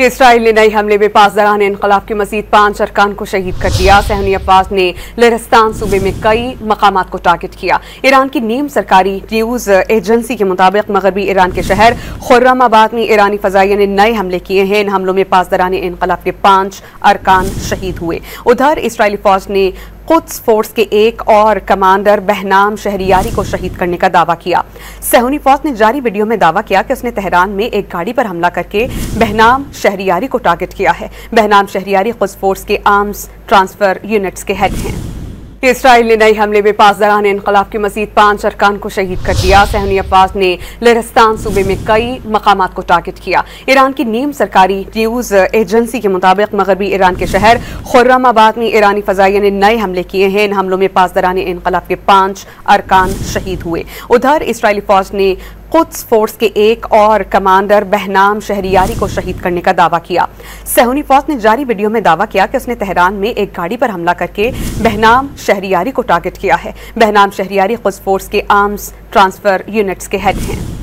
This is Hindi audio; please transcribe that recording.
इसराइल ने नए हमले में पासदारान इनकलाब के मजीद 5 अरकान को शहीद कर दिया। सहनी अफवाज ने लहरिस्तान सूबे में कई मकामात को टारगेट किया। ईरान की नीम सरकारी न्यूज एजेंसी के मुताबिक मगरबी ईरान के शहर खुर्रमाबाद में ईरानी फजाइया ने नए हमले किए हैं। इन हमलों में पासदारान इनकलाब के 5 अरकान शहीद हुए। उधर इसराइली फौज ने कुद्स फोर्स के एक और कमांडर बहनाम शहरियारी को शहीद करने का दावा किया। सहूनी फौज ने जारी वीडियो में दावा किया कि उसने तेहरान में एक गाड़ी पर हमला करके बहनाम शहरियारी को टारगेट किया है। बहनाम शहरियारी कुद्स फोर्स के आर्म्स ट्रांसफर यूनिट्स के हेड हैं। इसराइल ने नए हमले में पासदारान इनकलाब के मजीद 5 अरकान को शहीद कर दिया। सहनी अफवाज ने लहरिस्तान सूबे में कई मकामात को टारगेट किया। ईरान की नीम सरकारी न्यूज एजेंसी के मुताबिक मगरबी ईरान के शहर खुर्रमाबाद में ईरानी फजाइया ने नए हमले किए हैं। इन हमलों में पासदारान इनकलाब के 5 अरकान शहीद हुए। उधर इसराइली फौज ने कुद्स फोर्स के एक और कमांडर बहनाम शहरियारी को शहीद करने का दावा किया। सहूनी फौज ने जारी वीडियो में दावा किया कि उसने तेहरान में एक गाड़ी पर हमला करके बहनाम शहरियारी को टारगेट किया है। बहनाम शहरियारी कुद्स फोर्स के आर्म्स ट्रांसफर यूनिट्स के हेड हैं।